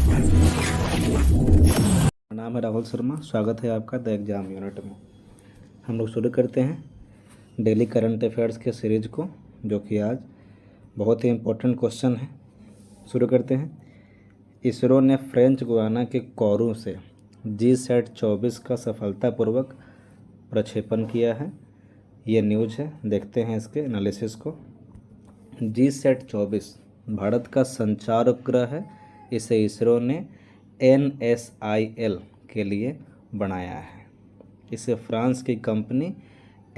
मेरा नाम है राहुल शर्मा। स्वागत है आपका द एग्जाम यूनिट में। हम लोग शुरू करते हैं डेली करंट अफेयर्स के सीरीज को, जो कि आज बहुत ही इम्पोर्टेंट क्वेश्चन है। शुरू करते हैं। इसरो ने फ्रेंच गुयाना के कोरू से GSAT-24 का सफलतापूर्वक प्रक्षेपण किया है। ये न्यूज़ है, देखते हैं इसके एनालिसिस को। GSAT-24 भारत का संचार उपग्रह है। इसे इसरो ने NSIL के लिए बनाया है। इसे फ्रांस की कंपनी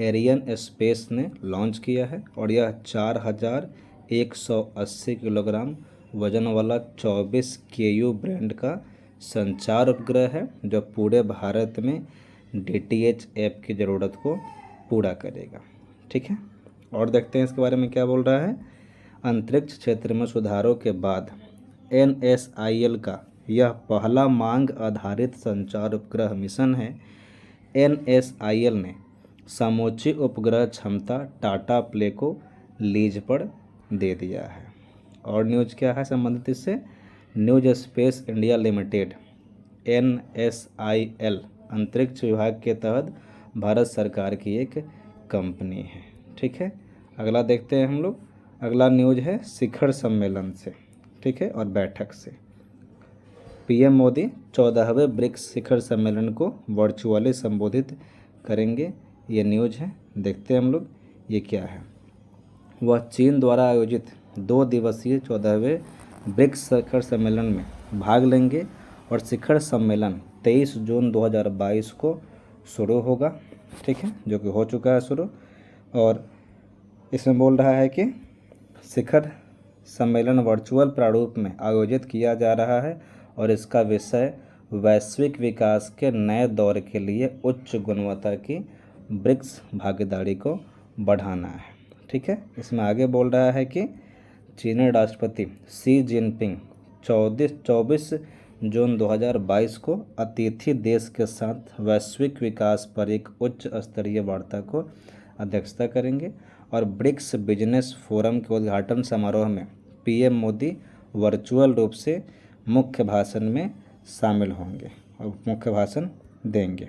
एरियन स्पेस ने लॉन्च किया है और यह 4180 किलोग्राम वजन वाला 24 KU ब्रांड का संचार उपग्रह है, जो पूरे भारत में DTH ऐप की ज़रूरत को पूरा करेगा। ठीक है, और देखते हैं इसके बारे में क्या बोल रहा है। अंतरिक्ष क्षेत्र में सुधारों के बाद NSIL का यह पहला मांग आधारित संचार उपग्रह मिशन है। NSIL ने समूची उपग्रह क्षमता टाटा प्ले को लीज पर दे दिया है। और न्यूज़ क्या है संबंधित इससे। News space India limited NSIL अंतरिक्ष विभाग के तहत भारत सरकार की एक कंपनी है। ठीक है, अगला देखते हैं हम लोग। अगला न्यूज़ है शिखर सम्मेलन से, ठीक है, और बैठक से। PM मोदी 14वें ब्रिक्स शिखर सम्मेलन को वर्चुअली संबोधित करेंगे। ये न्यूज़ है, देखते हैं हम लोग ये क्या है। वह चीन द्वारा आयोजित 2 दिवसीय 14वें ब्रिक्स शिखर सम्मेलन में भाग लेंगे और शिखर सम्मेलन 23 जून 2022 को शुरू होगा। ठीक है, जो कि हो चुका है शुरू। और इसमें बोल रहा है कि शिखर सम्मेलन वर्चुअल प्रारूप में आयोजित किया जा रहा है और इसका विषय वैश्विक विकास के नए दौर के लिए उच्च गुणवत्ता की ब्रिक्स भागीदारी को बढ़ाना है। ठीक है, इसमें आगे बोल रहा है कि चीनी राष्ट्रपति शी जिनपिंग 24 जून 2022 को अतिथि देश के साथ वैश्विक विकास पर एक उच्च स्तरीय वार्ता को अध्यक्षता करेंगे और ब्रिक्स बिजनेस फोरम के उद्घाटन समारोह में PM मोदी वर्चुअल रूप से मुख्य भाषण में शामिल होंगे और मुख्य भाषण देंगे।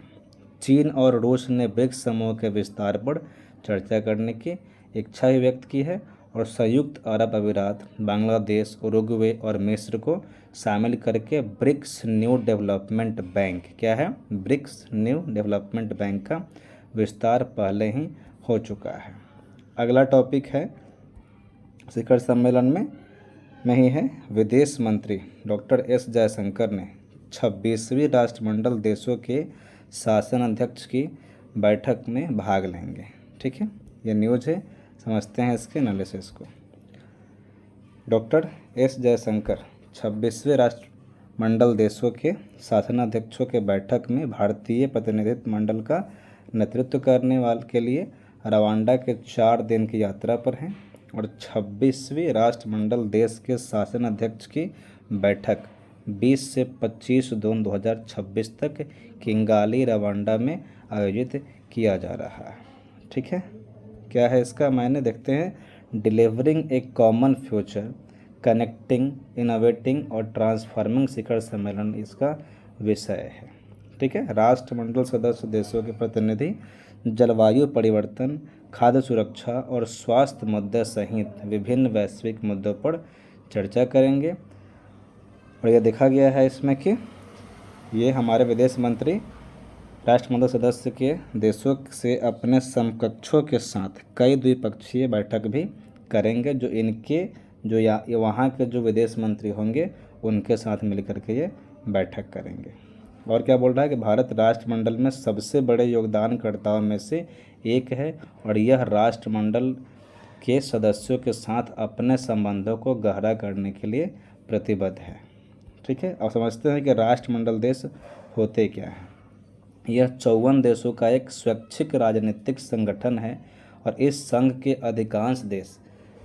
चीन और रूस ने ब्रिक्स समूह के विस्तार पर चर्चा करने की इच्छा भी व्यक्त की है और संयुक्त अरब अमीरात, बांग्लादेश, उरुग्वे और मिस्र को शामिल करके ब्रिक्स न्यू डेवलपमेंट बैंक, क्या है, ब्रिक्स न्यू डेवलपमेंट बैंक का विस्तार पहले ही हो चुका है। अगला टॉपिक है शिखर सम्मेलन में ही है। विदेश मंत्री डॉक्टर S जयशंकर ने 26वीं राष्ट्रमंडल देशों के शासन अध्यक्ष की बैठक में भाग लेंगे। ठीक है, ये न्यूज़ है, समझते हैं इसके एनालिसिस को। डॉक्टर S जयशंकर 26वें राष्ट्रमंडल देशों के शासनाध्यक्षों के बैठक में भारतीय प्रतिनिधित्व मंडल का नेतृत्व करने वाले के लिए रवांडा के 4 दिन की यात्रा पर हैं और 26वीं राष्ट्रमंडल देश के शासन अध्यक्ष की बैठक 20 से 25 जून 2026 तक किंगाली रवांडा में आयोजित किया जा रहा है। ठीक है, क्या है इसका मायने, देखते हैं। डिलीवरिंग ए कॉमन फ्यूचर, कनेक्टिंग, इनोवेटिंग और ट्रांसफॉर्मिंग शिखर सम्मेलन इसका विषय है। ठीक है, राष्ट्रमंडल सदस्य देशों के प्रतिनिधि जलवायु परिवर्तन, खाद्य सुरक्षा और स्वास्थ्य मुद्दे सहित विभिन्न वैश्विक मुद्दों पर चर्चा करेंगे। और यह देखा गया है इसमें कि ये हमारे विदेश मंत्री राष्ट्रमंडल सदस्य के देशों से अपने समकक्षों के साथ कई द्विपक्षीय बैठक भी करेंगे, जो इनके जो वहाँ के जो विदेश मंत्री होंगे उनके साथ मिलकर के ये बैठक करेंगे। और क्या बोल रहा है कि भारत राष्ट्रमंडल में सबसे बड़े योगदानकर्ताओं में से एक है और यह राष्ट्रमंडल के सदस्यों के साथ अपने संबंधों को गहरा करने के लिए प्रतिबद्ध है। ठीक है, अब समझते हैं कि राष्ट्रमंडल देश होते क्या हैं। यह 54 देशों का एक स्वैच्छिक राजनीतिक संगठन है और इस संघ के अधिकांश देश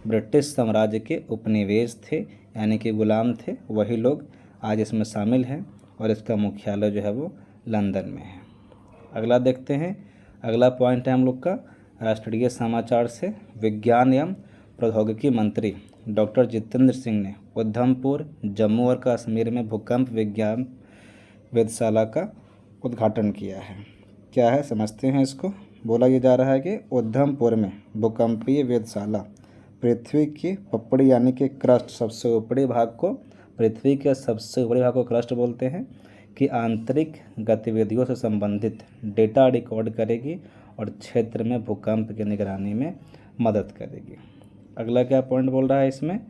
ब्रिटिश साम्राज्य के उपनिवेश थे, यानी कि गुलाम थे। वही लोग आज इसमें शामिल हैं और इसका मुख्यालय जो है वो लंदन में है। अगला देखते हैं। अगला पॉइंट है हम लोग का राष्ट्रीय समाचार से। विज्ञान एवं प्रौद्योगिकी मंत्री डॉक्टर जितेंद्र सिंह ने उधमपुर जम्मू और कश्मीर में भूकंप विज्ञान वेधशाला का उद्घाटन किया है। क्या है समझते हैं इसको। बोला ये जा रहा है कि उधमपुर में भूकंपीय वेधशाला पृथ्वी की पपड़ी यानी कि क्रस्ट सबसे ऊपरी भाग को, पृथ्वी के सबसे ऊपरी भाग को क्रस्ट बोलते हैं, कि आंतरिक गतिविधियों से संबंधित डेटा रिकॉर्ड करेगी और क्षेत्र में भूकंप की निगरानी में मदद करेगी। अगला क्या पॉइंट बोल रहा है इसमें,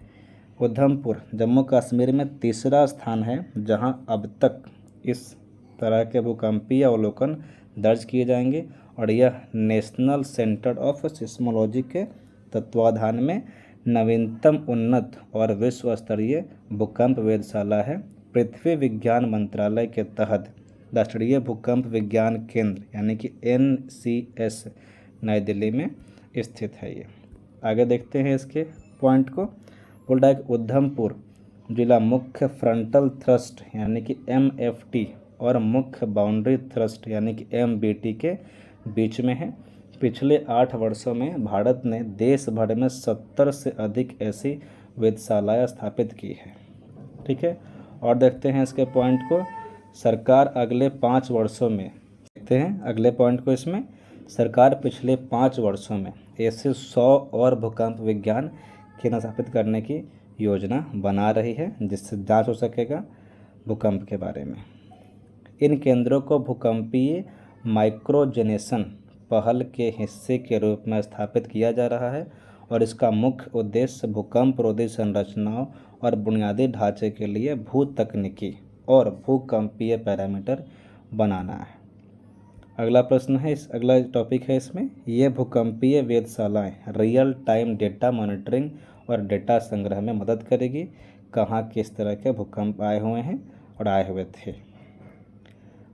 उधमपुर जम्मू कश्मीर में तीसरा स्थान है जहां अब तक इस तरह के भूकंपीय अवलोकन दर्ज किए जाएंगे और यह नेशनल सेंटर ऑफ सिस्मोलॉजी के तत्वाधान में नवीनतम उन्नत और विश्व स्तरीय भूकंप वेधशाला है। पृथ्वी विज्ञान मंत्रालय के तहत राष्ट्रीय भूकंप विज्ञान केंद्र यानी कि NCS नई दिल्ली में स्थित है। ये आगे देखते हैं इसके पॉइंट को। बोल रहा है कि उधमपुर जिला मुख्य फ्रंटल थ्रस्ट यानी कि MFT और मुख्य बाउंड्री थ्रस्ट यानी कि MBT के बीच में है। पिछले 8 वर्षों में भारत ने देश भर में 70 से अधिक ऐसी वेधशालाएँ स्थापित की है। ठीक है, और देखते हैं इसके पॉइंट को। सरकार अगले 5 वर्षों में, देखते हैं अगले पॉइंट को इसमें, सरकार पिछले 5 वर्षों में ऐसे 100 और भूकंप विज्ञान केंद्र स्थापित करने की योजना बना रही है जिससे जांच हो सकेगा भूकंप के बारे में। इन केंद्रों को भूकंपीय माइक्रोजेनेशन पहल के हिस्से के रूप में स्थापित किया जा रहा है और इसका मुख्य उद्देश्य भूकंप रोधी संरचनाओं और बुनियादी ढांचे के लिए भू तकनीकी और भूकंपीय पैरामीटर बनाना है। अगला प्रश्न है, अगला टॉपिक है इसमें, ये भूकंपीय वेधशालाएँ रियल टाइम डेटा मॉनिटरिंग और डेटा संग्रह में मदद करेगी। कहाँ किस तरह के भूकंप आए हुए हैं और आए हुए थे।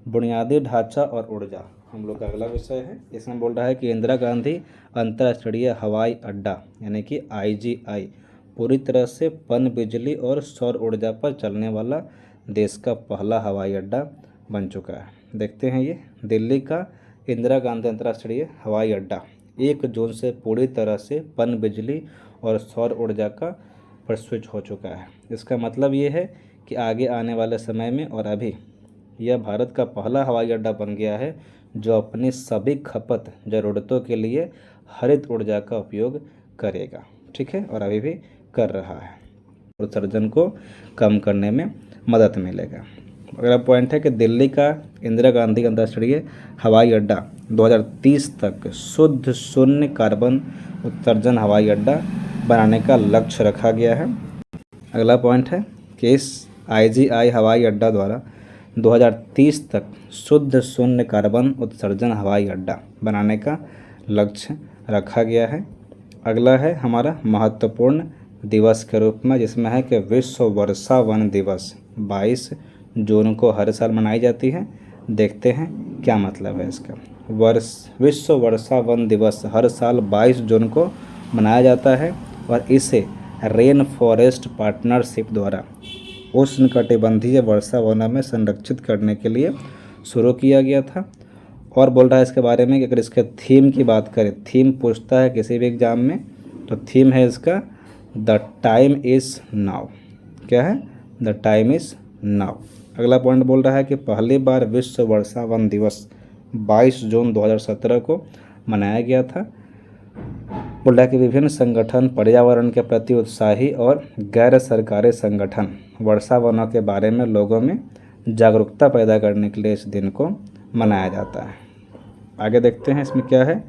बुनियादी ढांचा और ऊर्जा हम लोग का अगला विषय है। इसमें बोल रहा है कि इंदिरा गांधी अंतर्राष्ट्रीय हवाई अड्डा यानी कि IGI पूरी तरह से पन बिजली और सौर ऊर्जा पर चलने वाला देश का पहला हवाई अड्डा बन चुका है। देखते हैं ये दिल्ली का इंदिरा गांधी अंतर्राष्ट्रीय हवाई अड्डा 1 जून से पूरी तरह से पन बिजली और सौर ऊर्जा का पर स्विच हो चुका है। इसका मतलब ये है कि आगे आने वाले समय में और अभी यह भारत का पहला हवाई अड्डा बन गया है जो अपनी सभी खपत ज़रूरतों के लिए हरित ऊर्जा का उपयोग करेगा। ठीक है, और अभी भी कर रहा है, उत्सर्जन को कम करने में मदद मिलेगा। अगला पॉइंट है कि दिल्ली का इंदिरा गांधी अंतर्राष्ट्रीय हवाई अड्डा 2030 तक शुद्ध शून्य कार्बन उत्सर्जन हवाई अड्डा बनाने का लक्ष्य रखा गया है। अगला पॉइंट है कि इस IGI हवाई अड्डा द्वारा 2030 तक शुद्ध शून्य कार्बन उत्सर्जन हवाई अड्डा बनाने का लक्ष्य रखा गया है। अगला है हमारा महत्वपूर्ण दिवस के रूप में, जिसमें है कि विश्व वर्षा वन दिवस 22 जून को हर साल मनाई जाती है। देखते हैं क्या मतलब है इसका। विश्व वर्षा वन दिवस हर साल 22 जून को मनाया जाता है और इसे रेन फॉरेस्ट पार्टनरशिप द्वारा उष्णकटिबंधीय वर्षा वनों में संरक्षित करने के लिए शुरू किया गया था। और बोल रहा है इसके बारे में कि अगर इसके थीम की बात करें, थीम पूछता है किसी भी एग्जाम में, तो थीम है इसका द टाइम इज़ नाउ। क्या है? The time is now. अगला पॉइंट बोल रहा है कि पहली बार विश्व वर्षा वन दिवस 22 जून 2017 को मनाया गया था। बोल रहा है कि विभिन्न संगठन पर्यावरण के प्रति उत्साही और गैर सरकारी संगठन वर्षा वनों के बारे में लोगों में जागरूकता पैदा करने के लिए इस दिन को मनाया जाता है। आगे देखते हैं इसमें क्या है।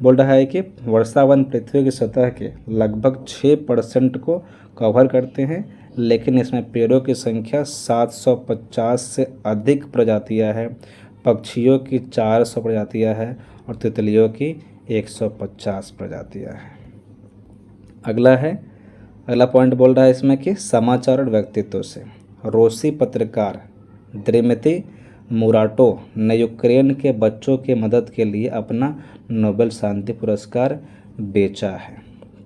बोल रहा है कि वर्षा वन पृथ्वी की सतह के लगभग 6% को कवर करते हैं, लेकिन इसमें पेड़ों की संख्या 750 से अधिक प्रजातियां हैं, पक्षियों की 400 प्रजातियां हैं और तितलियों की 150 प्रजातियां हैं। अगला पॉइंट बोल रहा है इसमें कि समाचार और व्यक्तित्व से रूसी पत्रकार दिमित्री मुराटो ने यूक्रेन के बच्चों की मदद के लिए अपना नोबेल शांति पुरस्कार बेचा है।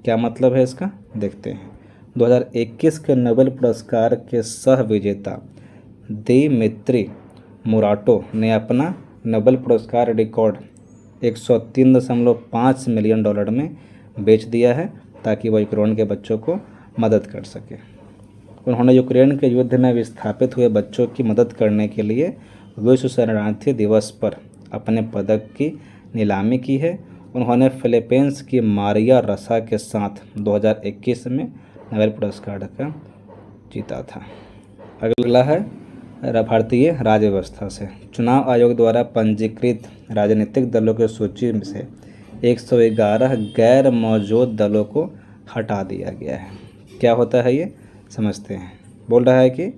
क्या मतलब है इसका, देखते हैं। 2021 के नोबेल पुरस्कार के सह विजेता दिमित्री मुराटो ने अपना नोबेल पुरस्कार रिकॉर्ड $103.5 मिलियन में बेच दिया है ताकि वह यूक्रेन के बच्चों को मदद कर सके। उन्होंने यूक्रेन के युद्ध में विस्थापित हुए बच्चों की मदद करने के लिए विश्व शरणार्थी दिवस पर अपने पदक की नीलामी की है। उन्होंने फिलीपींस की मारिया रसा के साथ 2021 में नोबेल पुरस्कार का जीता था। अगला है भारतीय राज्य व्यवस्था से। चुनाव आयोग द्वारा पंजीकृत राजनीतिक दलों की सूची से 111 गैर मौजूद दलों को हटा दिया गया है। क्या होता है ये समझते हैं। बोल रहा है कि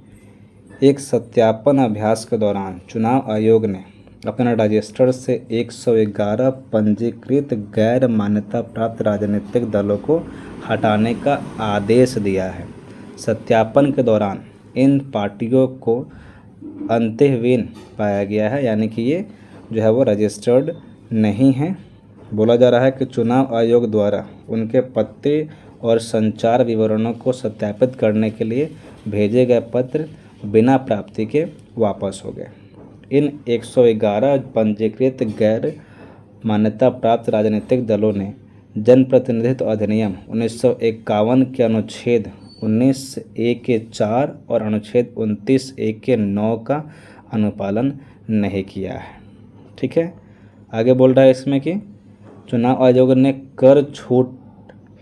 एक सत्यापन अभ्यास के दौरान चुनाव आयोग ने अपने रजिस्टर से 111 पंजीकृत गैर मान्यता प्राप्त राजनीतिक दलों को हटाने का आदेश दिया है। सत्यापन के दौरान इन पार्टियों को अंतहीन पाया गया है, यानी कि ये जो है वो रजिस्टर्ड नहीं है। बोला जा रहा है कि चुनाव आयोग द्वारा उनके पत्ते और संचार विवरणों को सत्यापित करने के लिए भेजे गए पत्र बिना प्राप्ति के वापस हो गए। इन 111 पंजीकृत गैर मान्यता प्राप्त राजनीतिक दलों ने जनप्रतिनिधित्व अधिनियम 1951 के अनुच्छेद 19A के 4 और अनुच्छेद 29A के 9 का अनुपालन नहीं किया है। ठीक है, आगे बोल रहा है इसमें कि चुनाव आयोग ने कर छूट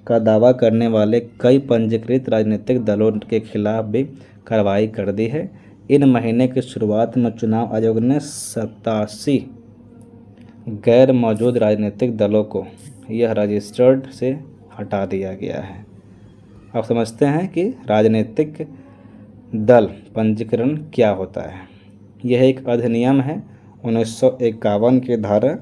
का दावा करने वाले कई पंजीकृत राजनीतिक दलों के खिलाफ भी कार्रवाई कर दी है। इन महीने की शुरुआत में चुनाव आयोग ने 87 गैर मौजूद राजनीतिक दलों को यह रजिस्टर्ड से हटा दिया गया है। अब समझते हैं कि राजनीतिक दल पंजीकरण क्या होता है। यह एक अधिनियम है 1951 की धारा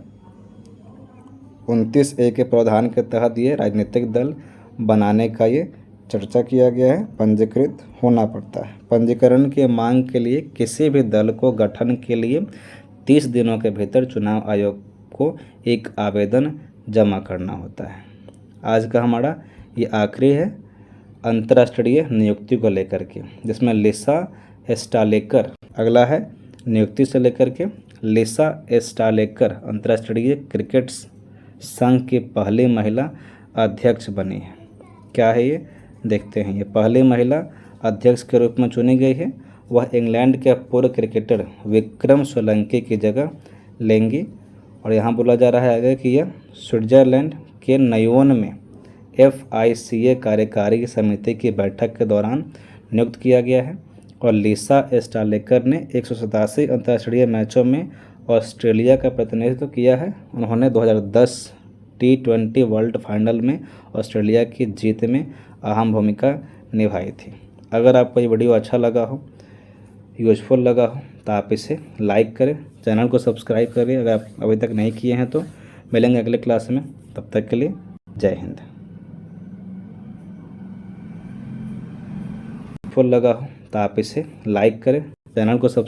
29A के प्रावधान के तहत ये राजनीतिक दल बनाने का ये चर्चा किया गया है। पंजीकृत होना पड़ता है। पंजीकरण की मांग के लिए किसी भी दल को गठन के लिए 30 दिनों के भीतर चुनाव आयोग को एक आवेदन जमा करना होता है। आज का हमारा ये आखिरी है अंतर्राष्ट्रीय नियुक्ति को लेकर के, जिसमें लिसा स्टालेकर अगला है। नियुक्ति से लेकर के लिसा स्टालेकर अंतर्राष्ट्रीय क्रिकेट संघ की पहली महिला अध्यक्ष बनी है। क्या है ये देखते हैं। ये पहली महिला अध्यक्ष के रूप में चुनी गई है। वह इंग्लैंड के पूर्व क्रिकेटर विक्रम सोलंकी की जगह लेंगी। और यहाँ बोला जा रहा है कि यह स्विट्जरलैंड के नयोन में FICA कार्यकारी समिति की बैठक के दौरान नियुक्त किया गया है। और लिसा स्टालेकर ने 187 अंतर्राष्ट्रीय मैचों में ऑस्ट्रेलिया का प्रतिनिधित्व किया है। उन्होंने 2010 T20 वर्ल्ड फाइनल में ऑस्ट्रेलिया की जीत में अहम भूमिका निभाई थी। अगर आपको ये वीडियो अच्छा लगा हो, यूजफुल लगा हो, तो आप इसे लाइक करें, चैनल को सब्सक्राइब करें अगर आप अभी तक नहीं किए हैं तो। मिलेंगे अगले क्लास में, तब तक के लिए जय हिंद। यूजफुल लगा हो तो आप इसे लाइक करें, चैनल को सब्सक्राइब